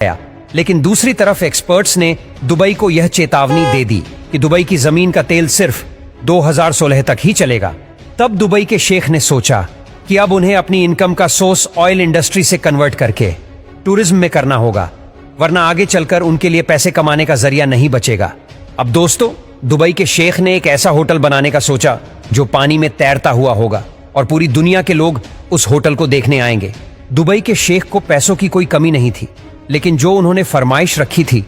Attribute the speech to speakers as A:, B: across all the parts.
A: गया। लेकिन दूसरी तरफ एक्सपर्ट्स ने दुबई को यह चेतावनी दे दी कि दुबई की जमीन का तेल सिर्फ 2016 तक ही चलेगा। तब दुबई के शेख ने सोचा कि अब उन्हें अपनी इनकम का सोर्स ऑयल इंडस्ट्री से कन्वर्ट करके टूरिज्म में करना होगा, वरना आगे चलकर उनके लिए पैसे कमाने का जरिया नहीं बचेगा। अब दोस्तों, दुबई के शेख ने एक ऐसा होटल बनाने का सोचा जो पानी में तैरता हुआ होगा और पूरी दुनिया के लोग उस होटल को देखने आएंगे। दुबई के शेख को पैसों की कोई कमी नहीं थी, लेकिन जो उन्होंने फरमाइश रखी थी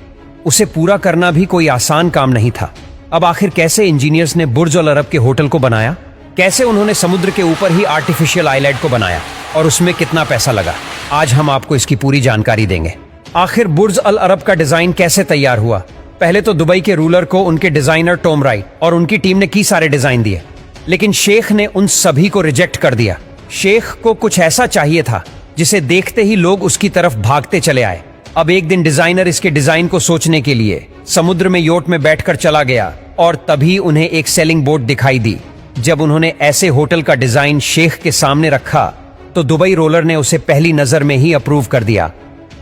A: उसे पूरा करना भी कोई आसान काम नहीं था। अब आखिर कैसे इंजीनियर्स ने बुर्ज अल अरब के होटल को बनाया, कैसे उन्होंने समुद्र के ऊपर ही आर्टिफिशियल आइलैंड को बनाया और उसमें कितना पैसा लगा, आज हम आपको इसकी पूरी जानकारी देंगे। आखिर बुर्ज अल अरब का डिजाइन कैसे तैयार हुआ? पहले तो दुबई के रूलर को उनके डिजाइनर टॉम राइट और उनकी टीम ने कई सारे डिजाइन दिए, लेकिन शेख ने उन सभी को रिजेक्ट कर दिया। शेख को कुछ ऐसा चाहिए था जिसे देखते ही लोग उसकी तरफ भागते चले आए। अब एक दिन डिजाइनर इसके डिजाइन को सोचने के लिए समुद्र में योट में बैठकर चला गया और तभी उन्हें एक सेलिंग बोट दिखाई दी। जब उन्होंने ऐसे होटल का डिजाइन शेख के सामने रखा तो दुबई रोलर ने उसे पहली नजर में ही अप्रूव कर दिया।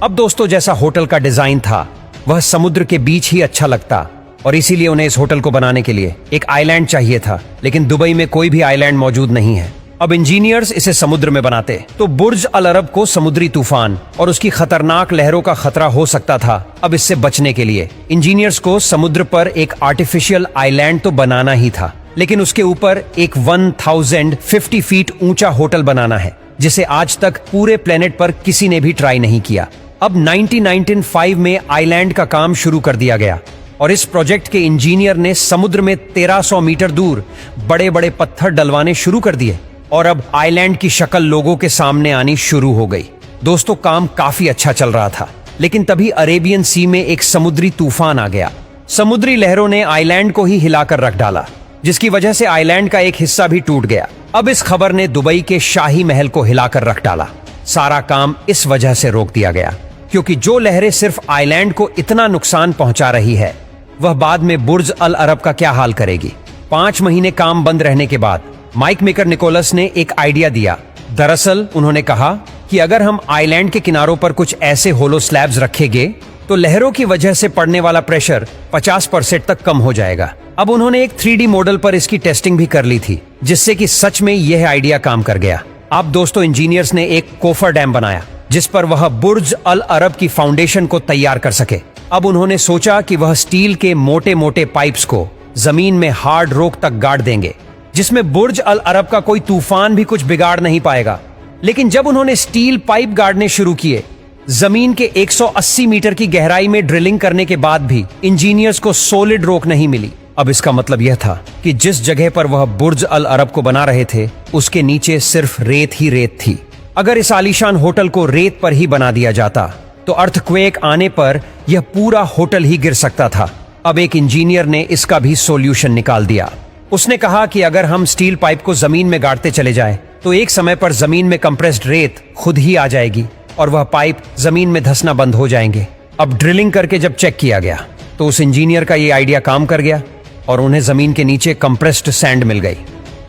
A: अब दोस्तों, जैसा होटल का डिजाइन था वह समुद्र के बीच ही अच्छा लगता और इसीलिए उन्हें इस होटल को बनाने के लिए एक आइलैंड चाहिए था, लेकिन दुबई में कोई भी आइलैंड मौजूद नहीं है। अब इंजीनियर्स इसे समुद्र में बनाते तो बुर्ज अल अरब को समुद्री तूफान और उसकी खतरनाक लहरों का खतरा हो सकता था। अब इससे बचने के लिए इंजीनियर्स को समुद्र पर एक आर्टिफिशियल आइलैंड तो बनाना ही था, लेकिन उसके ऊपर एक 1050 फीट ऊंचा होटल बनाना है, जिसे आज तक पूरे प्लेनेट पर किसी ने भी ट्राई नहीं किया। अब 1995 में आइलैंड का काम शुरू कर दिया गया और इस प्रोजेक्ट के इंजीनियर ने समुद्र में 1300 मीटर दूर बड़े बड़े पत्थर डलवाने शुरू कर दिए और अब आइलैंड की शक्ल लोगों के सामने आनी शुरू हो गई। दोस्तों, काम काफी अच्छा चल रहा था, लेकिन तभी अरेबियन सी में एक समुद्री तूफान आ गया। समुद्री लहरों ने आइलैंड को ही हिलाकर रख डाला, जिसकी वजह से आइलैंड का एक हिस्सा भी टूट गया। अब इस खबर ने दुबई के शाही महल को हिलाकर रख डाला। सारा काम इस वजह से रोक दिया गया क्योंकि जो लहरें सिर्फ आइलैंड को इतना नुकसान पहुंचा रही है, वह बाद में बुर्ज अल अरब का क्या हाल करेगी। 5 महीने काम बंद रहने के बाद माइक मेकर निकोलस ने एक आइडिया दिया। दरअसल उन्होंने कहा कि अगर हम आइलैंड के किनारों पर कुछ ऐसे होलो स्लैब्स रखेंगे तो लहरों की वजह से पड़ने वाला प्रेशर 50% तक कम हो जाएगा। अब उन्होंने एक 3D मॉडल पर इसकी टेस्टिंग भी कर ली थी, जिससे कि सच में यह आइडिया काम कर गया। अब दोस्तों, इंजीनियर्स ने एक कोफर डैम बनाया जिस पर वह बुर्ज अल अरब की फाउंडेशन को तैयार कर सके। अब उन्होंने सोचा कि वह स्टील के मोटे मोटे पाइप्स को जमीन में हार्ड रॉक तक गाड़ देंगे, जिसमें बुर्ज अल अरब का कोई तूफान भी कुछ बिगाड़ नहीं पाएगा। लेकिन जब उन्होंने स्टील पाइप गाड़ने शुरू किए, जमीन के 180 मीटर की गहराई में ड्रिलिंग करने के बाद भी इंजीनियर्स को सॉलिड रॉक नहीं मिली। अब इसका मतलब यह था कि जिस जगह पर वह बुर्ज अल अरब को बना रहे थे उसके नीचे सिर्फ रेत ही रेत थी। अगर इस आलीशान होटल को रेत पर ही बना दिया जाता तो अर्थक्वेक आने पर यह पूरा होटल ही गिर सकता था। अब एक इंजीनियर ने इसका भी सॉल्यूशन निकाल दिया। उसने कहा कि अगर हम स्टील पाइप को जमीन में गाड़ते चले जाएं, तो एक समय पर जमीन में कंप्रेस्ड रेत खुद ही आ जाएगी और वह पाइप जमीन में धंसना बंद हो जाएंगे। अब ड्रिलिंग करके जब चेक किया गया तो उस इंजीनियर का ये आइडिया काम कर गया और उन्हें जमीन के नीचे कंप्रेस्ड सैंड मिल गई।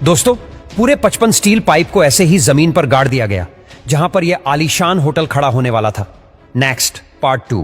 A: दोस्तों, पूरे 55 स्टील पाइप को ऐसे ही जमीन पर गाड़ दिया गया जहां पर यह आलीशान होटल खड़ा होने वाला था। Next part 2।